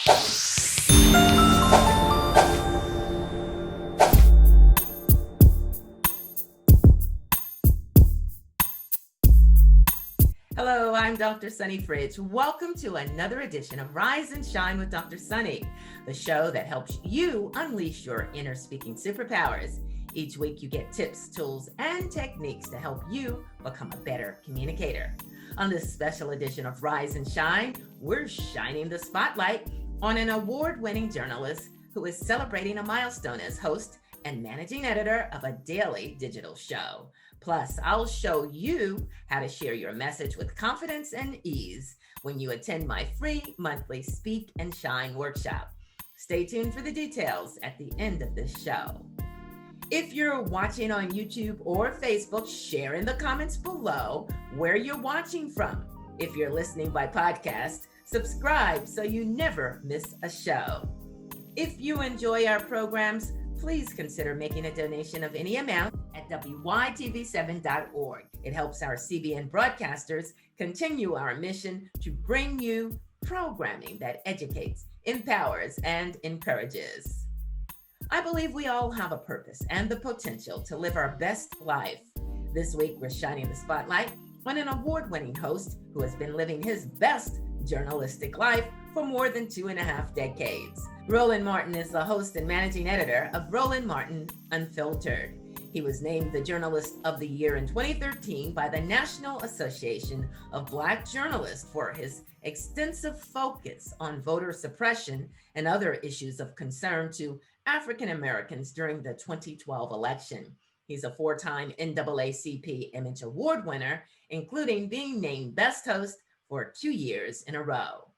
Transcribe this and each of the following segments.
Hello, I'm Dr. Sunny Fridge. Welcome to another edition of Rise and Shine with Dr. Sunny, the show that helps you unleash your inner speaking superpowers. Each week you get tips, tools, and techniques to help you become a better communicator. On this special edition of Rise and Shine, we're shining the spotlight on an award-winning journalist who is celebrating a milestone as host and managing editor of a daily digital show. Plus, I'll show you how to share your message with confidence and ease when you attend my free monthly Speak and Shine workshop. Stay tuned for the details at the end of this show. If you're watching on YouTube or Facebook, share in the comments below where you're watching from. If you're listening by podcast, subscribe so you never miss a show. If you enjoy our programs, please consider making a donation of any amount at wytv7.org. It helps our CBN broadcasters continue our mission to bring you programming that educates, empowers, and encourages. I believe we all have a purpose and the potential to live our best life. This week, we're shining the spotlight on an award-winning host who has been living his best journalistic life for more than 2.5 decades. Roland Martin is the host and managing editor of Roland Martin, Unfiltered. He was named the Journalist of the Year in 2013 by the National Association of Black Journalists for his extensive focus on voter suppression and other issues of concern to African Americans during the 2012 election. He's a 4-time NAACP Image Award winner, including being named Best Host for 2 years in a row.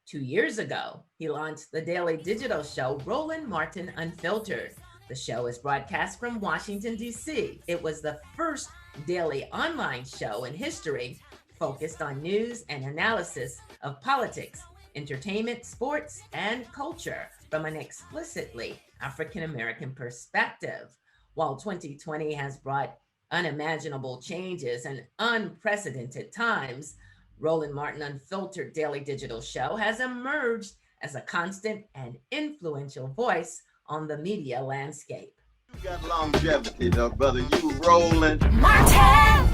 2 years ago, he launched the daily digital show Roland Martin Unfiltered. The show is broadcast from Washington, D.C. It was the first daily online show in history focused on news and analysis of politics, entertainment, sports, and culture from an explicitly African-American perspective. While 2020 has brought unimaginable changes and unprecedented times, Roland Martin Unfiltered daily digital show has emerged as a constant and influential voice on the media landscape. You got longevity, though, brother. You Roland Martin!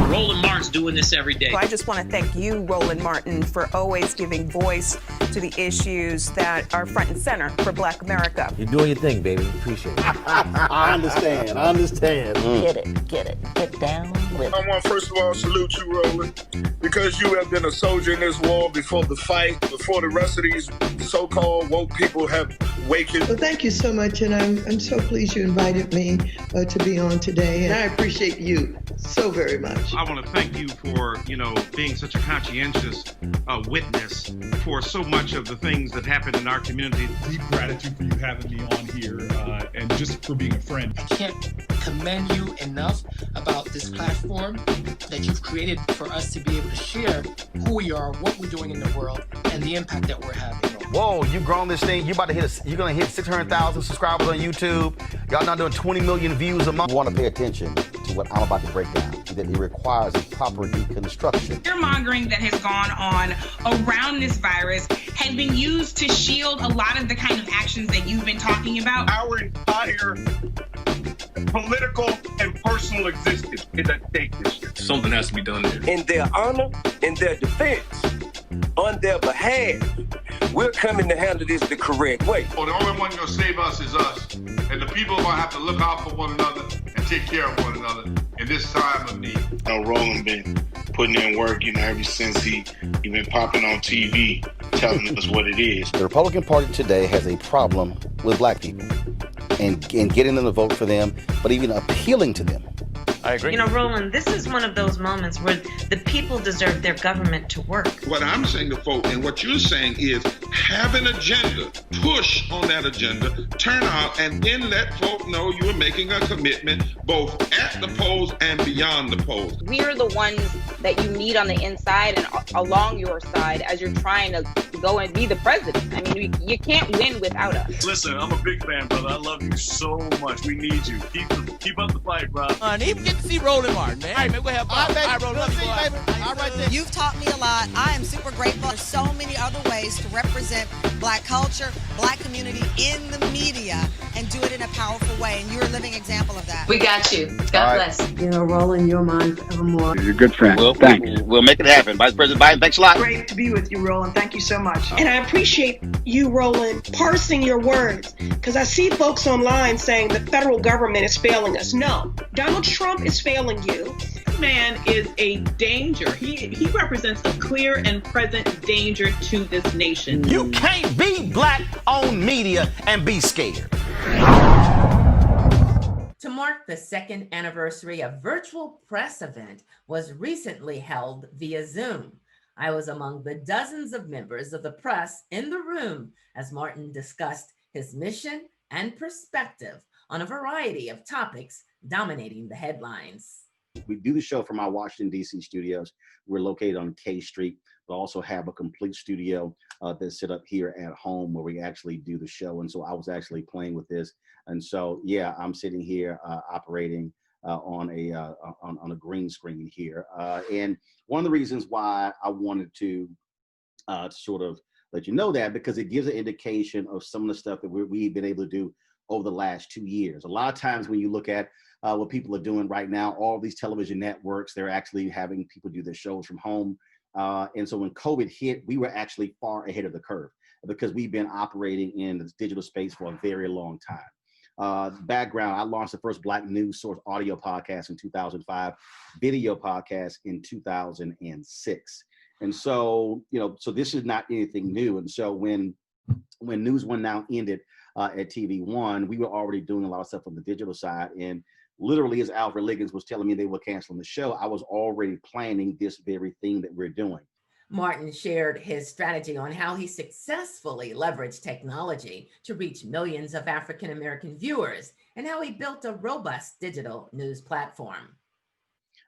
Roland Martin's doing this every day. So I just want to thank you, Roland Martin, for always giving voice to the issues that are front and center for Black America. You're doing your thing, baby. Appreciate it. I understand. Get down with it. I want, first of all, salute you, Roland, because you have been a soldier in this war before the fight, before the rest of these so-called woke people have wakened. Well, thank you so much, and I'm so pleased you invited me to be on today, and I appreciate you so very much. I want to thank you for, being such a conscientious witness for so much of the things that happen in our community. Deep gratitude for you having me on here and just for being a friend. I can't commend you enough about this platform that you've created for us to be able to share who we are, what we're doing in the world, and the impact that we're having. Whoa, you've grown this thing. You're going to hit 600,000 subscribers on YouTube. Y'all now doing 20 million views a month. You want to pay attention to what I'm about to break down, that it requires a proper deconstruction. Fear-mongering that has gone on around this virus has been used to shield a lot of the kind of actions that you've been talking about. Our entire political and personal existence is at stake this year. Something has to be done there. In their honor, in their defense, on their behalf, we're coming to handle this the correct way. Well, the only one going to save us is us. And the people are going to have to look out for one another and take care of one another in this time of need. Roland been putting in work, ever since he been popping on TV, telling us what it is. The Republican Party today has a problem with black people and getting them to vote for them, but even appealing to them. I agree. Roland, this is one of those moments where the people deserve their government to work. What I'm saying to folk and what you're saying is have an agenda, push on that agenda, turn out, and then let folk know you're making a commitment both at the polls and beyond the polls. We're the ones that you need on the inside and along your side as you're trying to go and be the president. I mean, you can't win without us. Listen, I'm a big fan, brother. I love you so much. We need you. Keep up the fight, bro. And even get to see Roland Martin, man. All right, man, we'll have fun. All right, Roland, love you, baby. All right, then. You've taught me a lot. I am super grateful. There's so many other ways to represent Black culture, Black community in the media and do it in a powerful way. And you're a living example of that. We got you. God bless. You know, Roland, you're mine forevermore. You're a good friend. Thanks. We'll make it happen. Vice President Biden, thanks a lot. Great to be with you, Roland. Thank you so much. And I appreciate you, Roland, parsing your words, because I see folks online saying the federal government is failing us. No, Donald Trump is failing you. This man is a danger. He represents a clear and present danger to this nation. You can't be Black-owned media and be scared. To mark the second anniversary, a virtual press event was recently held via Zoom. I was among the dozens of members of the press in the room as Martin discussed his mission and perspective on a variety of topics dominating the headlines. We do the show from our Washington, D.C. studios. We're located on K Street. We also have a complete studio that's set up here at home where we actually do the show. And so I was actually playing with this. And so, yeah, I'm sitting here operating on a green screen here. And one of the reasons why I wanted to sort of let you know that, because it gives an indication of some of the stuff that we've been able to do over the last 2 years. A lot of times when you look at what people are doing right now, all these television networks, they're actually having people do their shows from home. And so when COVID hit, we were actually far ahead of the curve because we've been operating in the digital space for a very long time. Background, I launched the first Black news source audio podcast in 2005, video podcast in 2006. And so, so this is not anything new. And so when News One Now ended at TV One, we were already doing a lot of stuff on the digital side. And literally, as Alfred Liggins was telling me they were canceling the show, I was already planning this very thing that we're doing. Martin shared his strategy on how he successfully leveraged technology to reach millions of African-American viewers and how he built a robust digital news platform.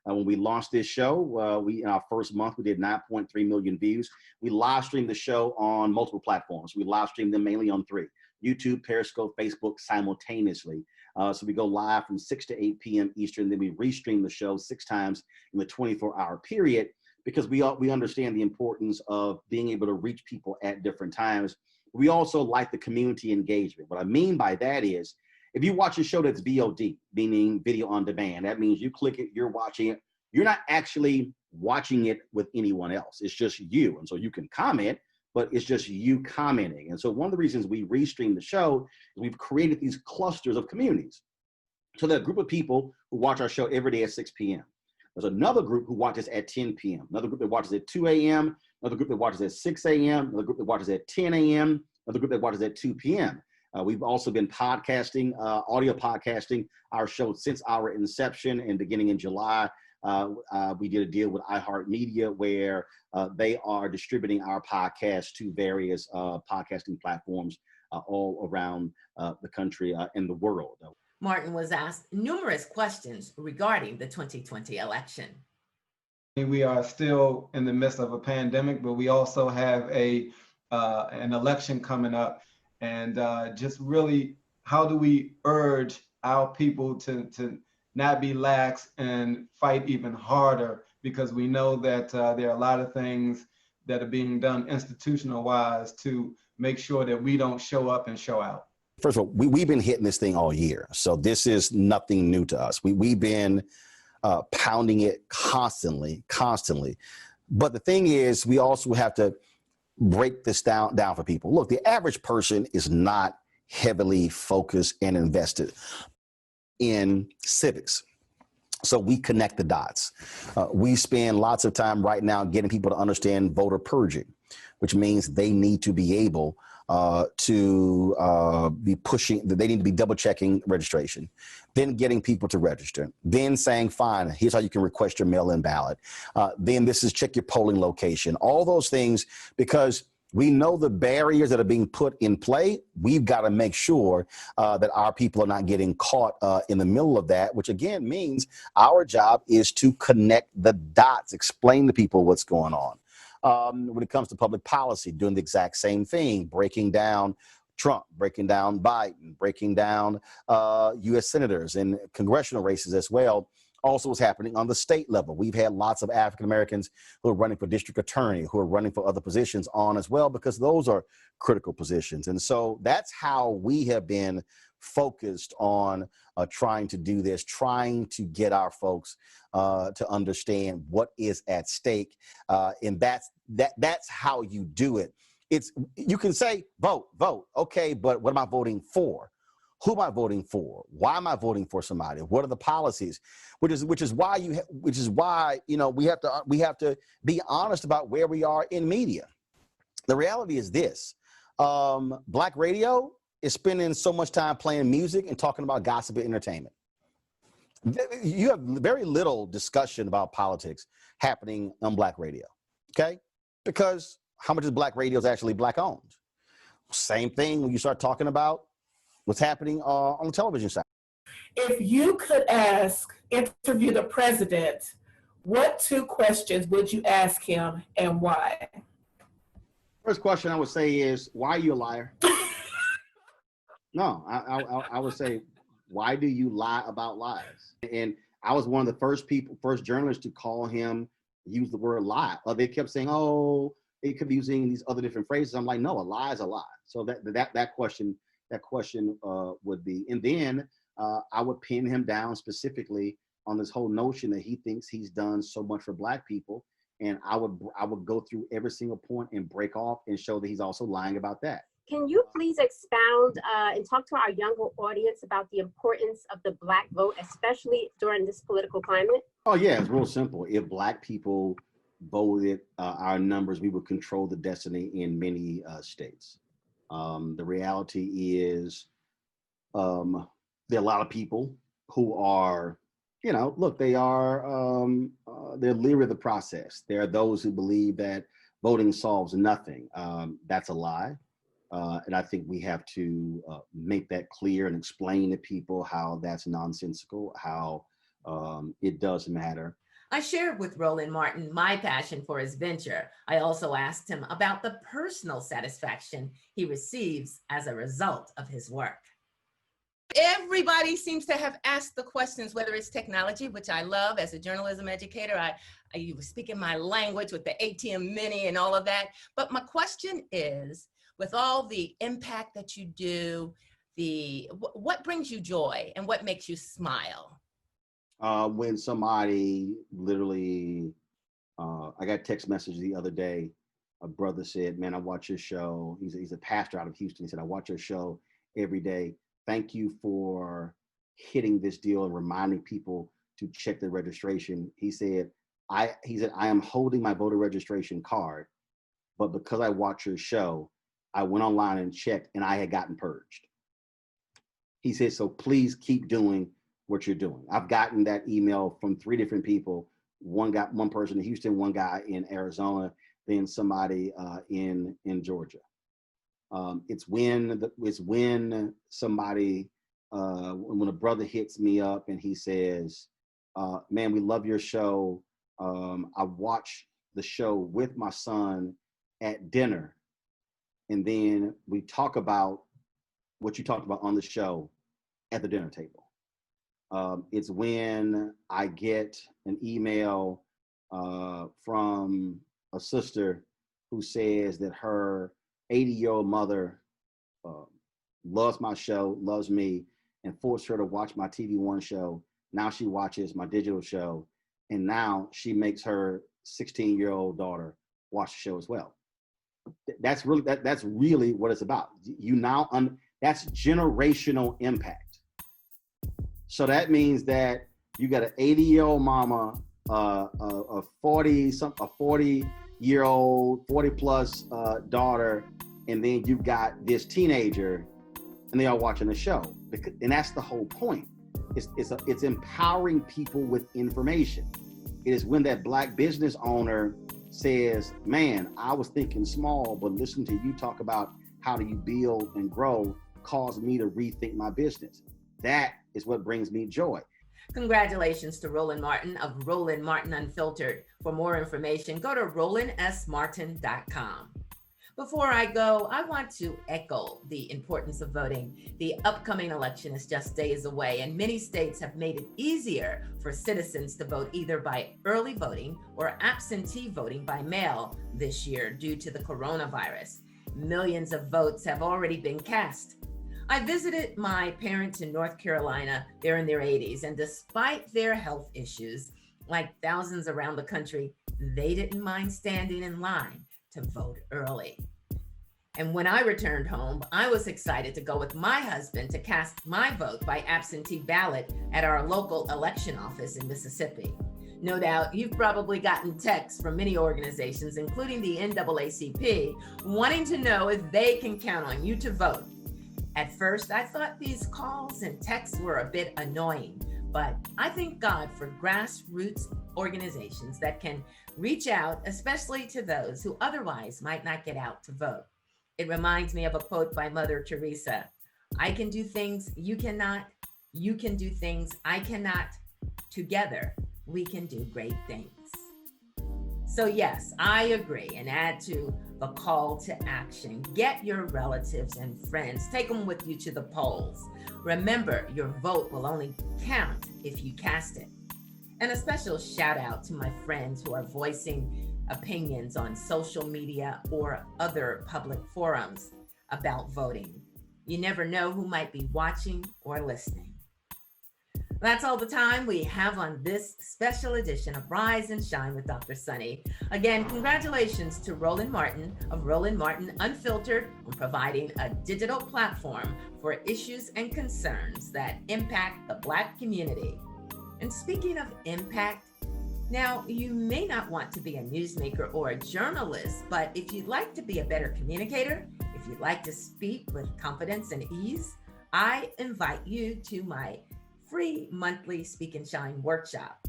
When we launched this show, in our first month, we did 9.3 million views. We live streamed the show on multiple platforms. We live streamed them mainly on 3, YouTube, Periscope, Facebook simultaneously. So we go live from 6 to 8 p.m. Eastern. Then we restream the show 6 times in the 24-hour period because we understand the importance of being able to reach people at different times. We also like the community engagement. What I mean by that is, if you watch a show that's VOD, meaning video on demand, that means you click it, you're watching it. You're not actually watching it with anyone else. It's just you. And so you can comment, but it's just you commenting. And so one of the reasons we restream the show is we've created these clusters of communities. So there are a group of people who watch our show every day at 6 p.m. There's another group who watches at 10 p.m., another group that watches at 2 a.m., another group that watches at 6 a.m., another group that watches at 10 a.m., another group that watches at 2 p.m. We've also been podcasting, audio podcasting our show since our inception, and beginning in July, we did a deal with iHeartMedia where they are distributing our podcast to various podcasting platforms all around the country and the world. Martin was asked numerous questions regarding the 2020 election. We are still in the midst of a pandemic, but we also have an election coming up. And just really, how do we urge our people to not be lax and fight even harder? Because we know that there are a lot of things that are being done institutional-wise to make sure that we don't show up and show out. First of all, we've been hitting this thing all year. So this is nothing new to us. We've been pounding it constantly. But the thing is, we also have to break this down for people. Look, the average person is not heavily focused and invested in civics. So we connect the dots. We spend lots of time right now getting people to understand voter purging, which means they need to be able to be pushing, they need to be double checking registration, then getting people to register, then saying, fine, here's how you can request your mail-in ballot. Then this is check your polling location, all those things, because We know the barriers that are being put in play. We've got to make sure that our people are not getting caught in the middle of that, which again means our job is to connect the dots, explain to people what's going on. When it comes to public policy, doing the exact same thing, breaking down Trump, breaking down Biden, breaking down U.S. senators and congressional races as well. Also what's happening on the state level. We've had lots of African Americans who are running for district attorney, who are running for other positions on as well, because those are critical positions. And so that's how we have been focused on trying to do this, trying to get our folks to understand what is at stake. And that's how you do it. You can say vote, okay, but what am I voting for? Who am I voting for? Why am I voting for somebody? What are the policies? Which is why we have to be honest about where we are in media. The reality is this: Black radio is spending so much time playing music and talking about gossip and entertainment. You have very little discussion about politics happening on Black radio, okay? Because how much of Black radio is actually Black owned? Same thing when you start talking about what's happening on the television side. If you could interview the president, what 2 questions would you ask him and why? First question I would say is, why are you a liar? No, I would say, why do you lie about lies? And I was one of the first journalists to call him, use the word lie. They kept saying, oh, they could be using these other different phrases. I'm like, no, a lie is a lie. So that question would be, and then I would pin him down specifically on this whole notion that he thinks he's done so much for Black people, and I would go through every single point and break off and show that he's also lying about that. Can you please expound and talk to our younger audience about the importance of the Black vote, especially during this political climate? Oh yeah, it's real simple. If Black people voted our numbers, we would control the destiny in many states. The reality is there are a lot of people who are, they're leery of the process. There are those who believe that voting solves nothing. That's a lie. And I think we have to make that clear and explain to people how that's nonsensical, how it does matter. I shared with Roland Martin my passion for his venture. I also asked him about the personal satisfaction he receives as a result of his work. Everybody seems to have asked the questions, whether it's technology, which I love as a journalism educator. I was speaking my language with the ATM Mini and all of that. But my question is, with all the impact that you do, what brings you joy and what makes you smile? When somebody literally, I got a text message the other day, a brother said, man, I watch your show. He's a pastor out of Houston. He said, I watch your show every day. Thank you for hitting this deal and reminding people to check their registration. He said, I am holding my voter registration card, but because I watch your show, I went online and checked and I had gotten purged. He said, so please keep doing what you're doing. I've gotten that email from 3 different people. One person in Houston, one guy in Arizona, then somebody in Georgia. It's when somebody, when a brother hits me up and he says, man, we love your show. I watch the show with my son at dinner. And then we talk about what you talked about on the show at the dinner table. It's when I get an email from a sister who says that her 80-year-old mother loves my show, loves me, and forced her to watch my TV One show. Now she watches my digital show, and now she makes her 16-year-old daughter watch the show as well. That's really what it's about. That's generational impact. So that means that you got an 80-year-old mama, a 40-year-old, 40-plus daughter, and then you've got this teenager, and they are watching the show. And that's the whole point. It's empowering people with information. It is when that Black business owner says, man, I was thinking small, but listening to you talk about how do you build and grow caused me to rethink my business. That is what brings me joy. Congratulations to Roland Martin of Roland Martin Unfiltered. For more information, go to rolandsmartin.com. Before I go, I want to echo the importance of voting. The upcoming election is just days away, and many states have made it easier for citizens to vote either by early voting or absentee voting by mail this year due to the coronavirus. Millions of votes have already been cast. I visited my parents in North Carolina. They're in their 80s, and despite their health issues, like thousands around the country, they didn't mind standing in line to vote early. And when I returned home, I was excited to go with my husband to cast my vote by absentee ballot at our local election office in Mississippi. No doubt you've probably gotten texts from many organizations, including the NAACP, wanting to know if they can count on you to vote. At first, I thought these calls and texts were a bit annoying, but I thank God for grassroots organizations that can reach out, especially to those who otherwise might not get out to vote. It reminds me of a quote by Mother Teresa. I can do things you cannot. You can do things I cannot. Together, we can do great things. So yes, I agree and add to the call to action. Get your relatives and friends. Take them with you to the polls. Remember, your vote will only count if you cast it. And a special shout out to my friends who are voicing opinions on social media or other public forums about voting. You never know who might be watching or listening. That's all the time we have on this special edition of Rise and Shine with Dr. Sunny. Again, congratulations to Roland Martin of Roland Martin Unfiltered on providing a digital platform for issues and concerns that impact the Black community. And speaking of impact, now you may not want to be a newsmaker or a journalist, but if you'd like to be a better communicator, if you'd like to speak with confidence and ease, I invite you to my free monthly Speak and Shine workshop.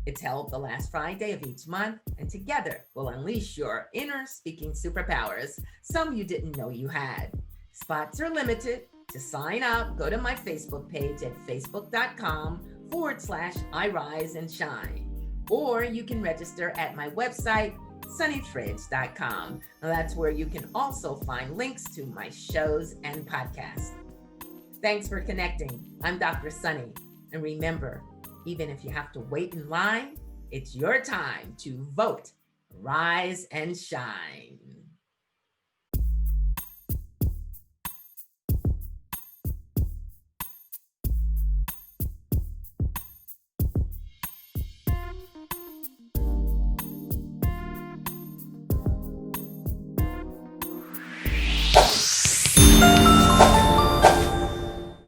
It's held the last Friday of each month, and together we'll unleash your inner speaking superpowers, some you didn't know you had. Spots are limited. To sign up, go to my Facebook page at facebook.com/I Rise and Shine. Or you can register at my website, sunnyfridge.com. Now that's where you can also find links to my shows and podcasts. Thanks for connecting. I'm Dr. Sunny. And remember, even if you have to wait in line, it's your time to vote, rise and shine.